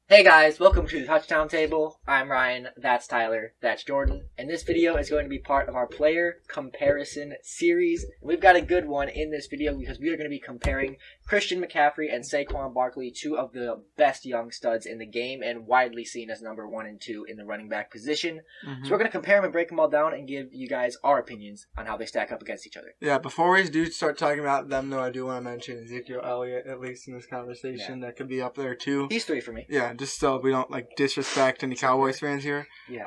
Hey guys, welcome to the Touchdown Table. I'm Ryan, that's Tyler, that's Jordan, and this video is going to be part of our player comparison series. We've got a good one in this video because we are going to be comparing Christian McCaffrey and Saquon Barkley, two of the best young studs in the game and widely seen as number 1 and 2 in the running back position. So we're going to compare them and break them all down and give you guys our opinions on how they stack up against each other. Yeah, before we do start talking about them, though, I do want to mention Ezekiel Elliott, at least in this conversation. That could be up there, too. He's 3 for me. Yeah, just so we don't disrespect any Cowboys fans here. Yeah.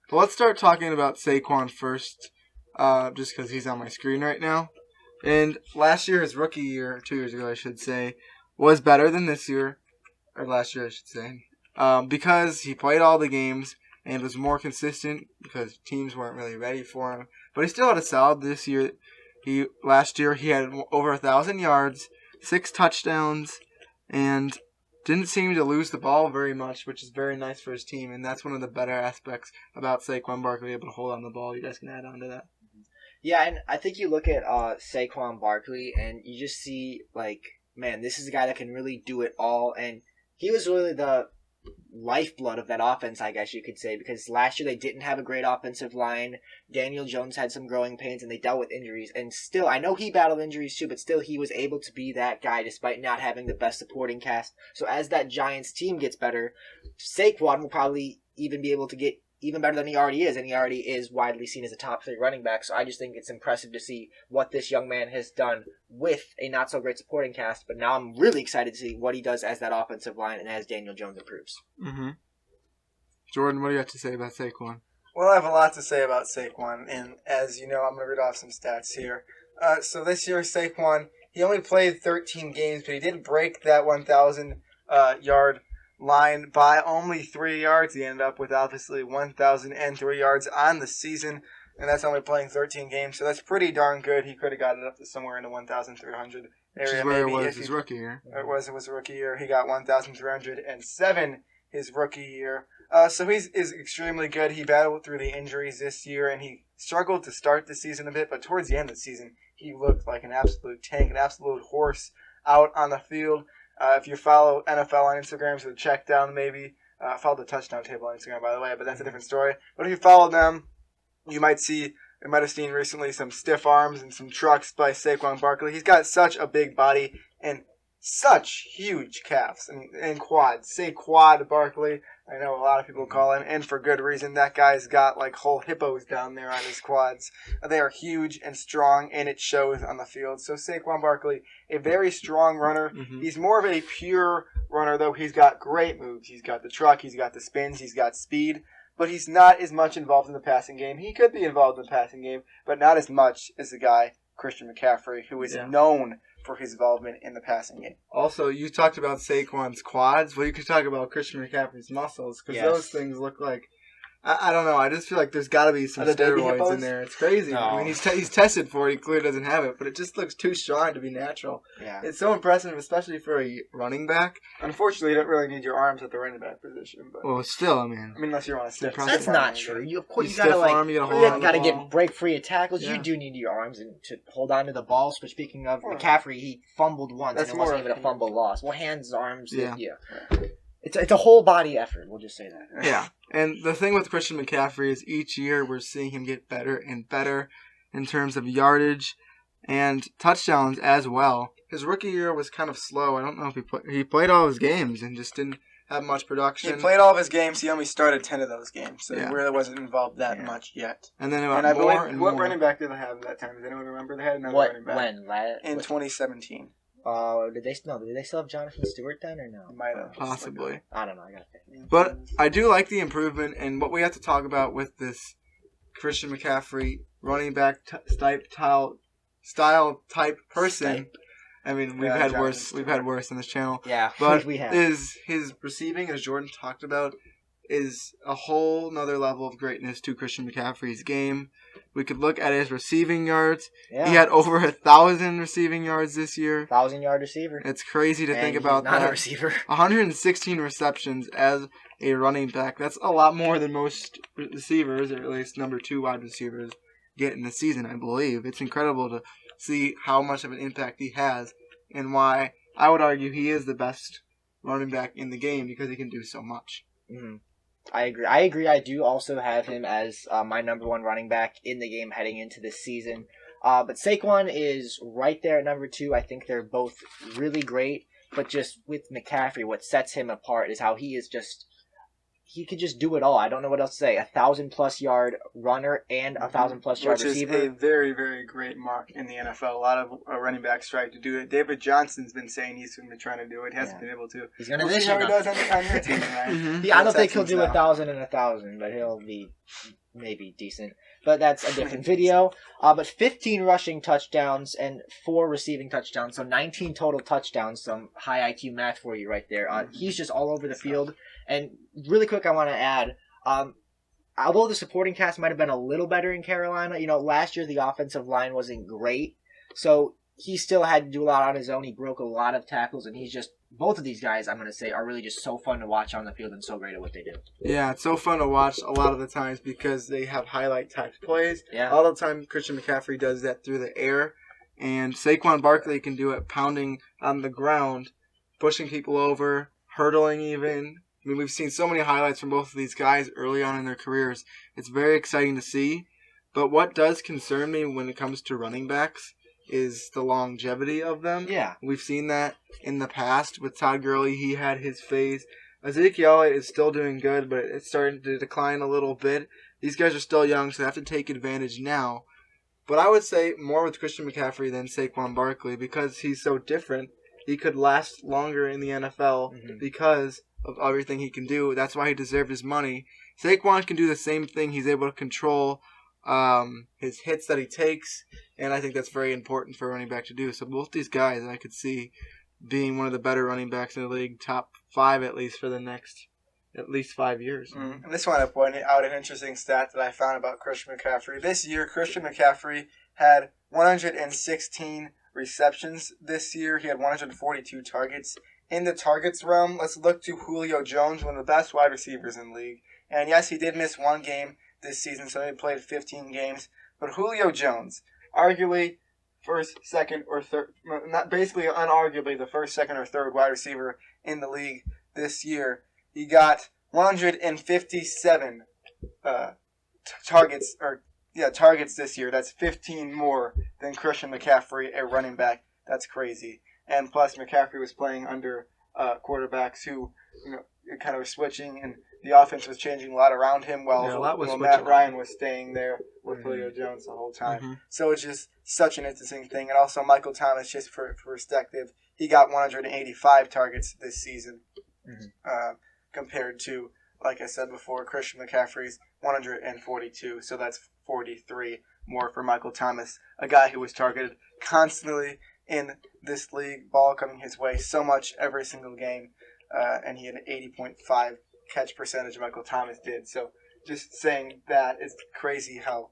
But let's start talking about Saquon first, just because he's on my screen right now. And last year, his rookie year, 2 years ago, I should say, was better than this year, or last year, I should say, because he played all the games and was more consistent because teams weren't really ready for him. But he still had a solid this year. Last year he had over 1,000 yards, 6 touchdowns, and didn't seem to lose the ball very much, which is very nice for his team. And that's one of the better aspects about Saquon Barkley, able to hold on the ball. You guys can add on to that. Yeah, and I think you look at Saquon Barkley and you just see, man, this is a guy that can really do it all. And he was really the lifeblood of that offense, I guess you could say, because last year they didn't have a great offensive line. Daniel Jones had some growing pains and they dealt with injuries, and still, I know he battled injuries too, but still he was able to be that guy despite not having the best supporting cast. So as that Giants team gets better, Saquon will probably even be able to get even better than he already is, and he already is widely seen as a top 3 running back. So I just think it's impressive to see what this young man has done with a not so great supporting cast. But now I'm really excited to see what he does as that offensive line and as Daniel Jones improves. Mm-hmm. Jordan, what do you have to say about Saquon? Well, I have a lot to say about Saquon, and as you know, I'm going to read off some stats here. So this year, Saquon, he only played 13 games, but he did break that 1,000-yard line by only 3 yards. He ended up with, obviously, 1,003 yards on the season, and that's only playing 13 games, so that's pretty darn good. He could have got it up to somewhere in the 1,300 area. Which is where it was his rookie year. It was a rookie year. He got 1,307 his rookie year. So he's extremely good. He battled through the injuries this year, and he struggled to start the season a bit, but towards the end of the season, he looked like an absolute tank, an absolute horse out on the field. If you follow NFL on Instagram, so check down maybe. Follow the Touchdown Table on Instagram, by the way, but that's a different story. But if you follow them, you might have seen recently some stiff arms and some trucks by Saquon Barkley. He's got such a big body and such huge calves and quads. Say quad Barkley. I know a lot of people call him, and for good reason. That guy's got whole hippos down there on his quads. They are huge and strong, and it shows on the field. So Saquon Barkley, a very strong runner. Mm-hmm. He's more of a pure runner, though. He's got great moves. He's got the truck. He's got the spins. He's got speed. But he's not as much involved in the passing game. He could be involved in the passing game, but not as much as the guy, Christian McCaffrey, who is known for his involvement in the passing game. Also, you talked about Saquon's quads. Well, you could talk about Christian McCaffrey's muscles, because those things look like, I don't know, I just feel like there's got to be some steroids in there. It's crazy. No. I mean, he's tested for it. He clearly doesn't have it, but it just looks too strong to be natural. Yeah. It's so impressive, especially for a running back. Unfortunately, you don't really need your arms at the running back position. But well, still, I mean, unless you want to stiff. That's not true. You gotta get break-free tackles. Yeah. You do need your arms and to hold on to the balls. But speaking of McCaffrey, he fumbled once, and it wasn't even a fumble loss. Well, hands, arms, yeah. It's a whole body effort. We'll just say that. Yeah, and the thing with Christian McCaffrey is each year we're seeing him get better and better in terms of yardage and touchdowns as well. His rookie year was kind of slow. I don't know if he played all his games and just didn't have much production. He played all of his games. He only started 10 of those games, so he really wasn't involved that much yet. And then I believe what running back did they have at that time? Does anyone remember? They had another running back. In 2017. Did they still have Jonathan Stewart then or no? Might have. Possibly. I don't know. I gotta think. But I do like the improvement, and what we have to talk about with this Christian McCaffrey running back style type person. I mean, we've had worse on this channel. Yeah, but we have. Is his receiving, as Jordan talked about, is a whole nother level of greatness to Christian McCaffrey's game. We could look at his receiving yards. Yeah. He had over 1,000 receiving yards this year. 1,000-yard receiver. It's crazy to think about not that. A receiver. 116 receptions as a running back. That's a lot more than most receivers, or at least number 2 wide receivers, get in the season, I believe. It's incredible to see how much of an impact he has and why I would argue he is the best running back in the game because he can do so much. Mm-hmm. I agree. I do also have him as my number one running back in the game heading into this season. But Saquon is right there at number 2. I think they're both really great. But just with McCaffrey, what sets him apart is how he could just do it all. I don't know what else to say. 1,000+ yard runner and 1,000+ yard receiver. Which is a very, very great mark in the NFL. A lot of running backs try to do it. David Johnson's been saying he's been trying to do it. He hasn't been able to. He's going to we'll see how he does on your team, right? I don't think he'll do 1,000 and 1,000, but he'll be maybe decent. But that's a different video. But 15 rushing touchdowns and 4 receiving touchdowns, so 19 total touchdowns. Some high IQ math for you right there. He's just all over the field. And really quick, I want to add, although the supporting cast might have been a little better in Carolina, last year the offensive line wasn't great, so he still had to do a lot on his own. He broke a lot of tackles, and both of these guys, I'm going to say, are really just so fun to watch on the field and so great at what they do. Yeah, it's so fun to watch a lot of the times because they have highlight-type plays. Yeah. All the time, Christian McCaffrey does that through the air, and Saquon Barkley can do it pounding on the ground, pushing people over, hurdling even. I mean, we've seen so many highlights from both of these guys early on in their careers. It's very exciting to see. But what does concern me when it comes to running backs is the longevity of them. Yeah. We've seen that in the past with Todd Gurley. He had his phase. Ezekiel Elliott is still doing good, but it's starting to decline a little bit. These guys are still young, so they have to take advantage now. But I would say more with Christian McCaffrey than Saquon Barkley because he's so different. He could last longer in the NFL because of everything he can do. That's why he deserved his money. Saquon can do the same thing. He's able to control his hits that he takes, and I think that's very important for a running back to do. So both these guys I could see being one of the better running backs in the league, top 5 at least for the next at least 5 years. And I just want to point out an interesting stat that I found about Christian McCaffrey. This year, Christian McCaffrey had 116 receptions this year. He had 142 targets. In the targets realm, let's look to Julio Jones, one of the best wide receivers in the league. And yes, he did miss 1 game this season, so he played 15 games. But Julio Jones, arguably first, second, or third, not basically unarguably the first, second, or third wide receiver in the league this year. He got 157 targets this year. That's 15 more than Christian McCaffrey, a running back. That's crazy. And plus, McCaffrey was playing under quarterbacks who, kind of were switching, and the offense was changing a lot around him while Matt Ryan was staying there with Julio Jones the whole time. So it's just such an interesting thing. And also, Michael Thomas, just for perspective, he got 185 targets this season compared to, like I said before, Christian McCaffrey's 142. So that's 43 more for Michael Thomas, a guy who was targeted constantly in this league, ball coming his way so much every single game, and he had an 80.5 catch percentage Michael Thomas did. So just saying that is crazy how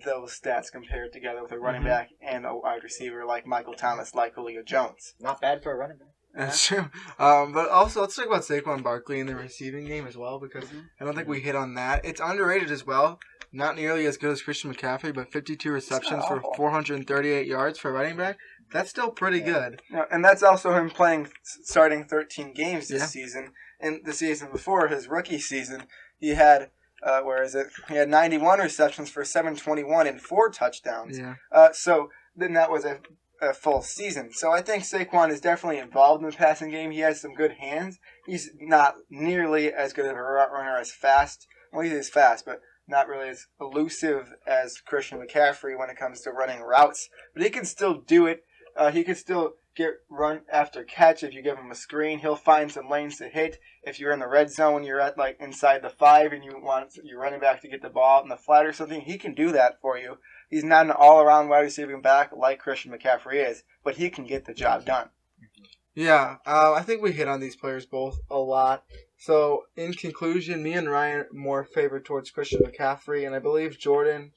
those stats compare together with a running back and a wide receiver like Michael Thomas, like Julio Jones. Not bad for a running back. That's true. But also, let's talk about Saquon Barkley in the receiving game as well, because I don't think we hit on that. It's underrated as well. Not nearly as good as Christian McCaffrey, but 52 receptions for 438 yards for a running back. That's still pretty good. Yeah, and that's also him starting 13 games this season. And the season before, his rookie season, he had, He had 91 receptions for 721 and 4 touchdowns. Yeah. So then that was a full season. So I think Saquon is definitely involved in the passing game. He has some good hands. He's not nearly as good of a runner as fast. Well, he is fast, but not really as elusive as Christian McCaffrey when it comes to running routes. But he can still do it. He can still get run after catch if you give him a screen. He'll find some lanes to hit. If you're in the red zone, you're at inside the 5 and you want your running back to get the ball in the flat or something, he can do that for you. He's not an all-around wide receiving back like Christian McCaffrey is, but he can get the job done. Yeah, I think we hit on these players both a lot. So, in conclusion, me and Ryan are more favored towards Christian McCaffrey, and I believe Jordan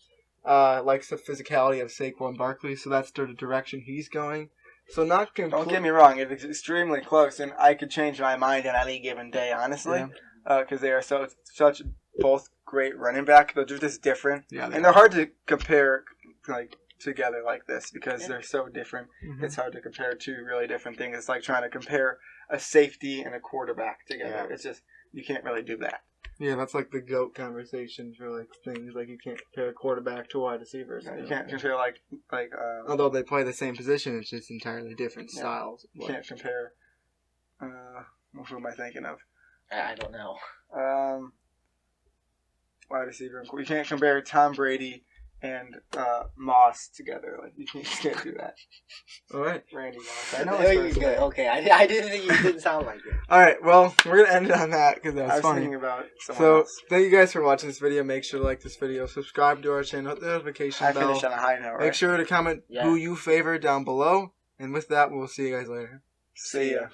likes the physicality of Saquon Barkley, so that's the direction he's going. So don't get me wrong, it's extremely close, and I could change my mind on any given day, honestly, because they are such both great running back. They're just different, and they're hard to compare together like this because they're so different. Mm-hmm. It's hard to compare two really different things. It's like trying to compare a safety and a quarterback together. Yeah. It's just you can't really do that. Yeah, that's like the GOAT conversation for like things like you can't compare a quarterback to wide receivers. You can't compare like Although they play the same position, it's just entirely different Yeah. styles. you can't compare. Who am I thinking of? I don't know. Wide receiver. You can't compare Tom Brady and Moss together. Like you can't do that. All right. Randy Moss. I know There it's you first go. name. Okay, I didn't think it didn't sound like it. All right. Well, we're gonna end it on that because that I was was funny. thinking about someone So else. thank you guys for watching this video. Make sure to like this video, subscribe to our channel, hit the notification I bell. finished on a high note, right? Make sure to comment Yeah. who you favor down below. And with that, we'll see you guys later. See ya.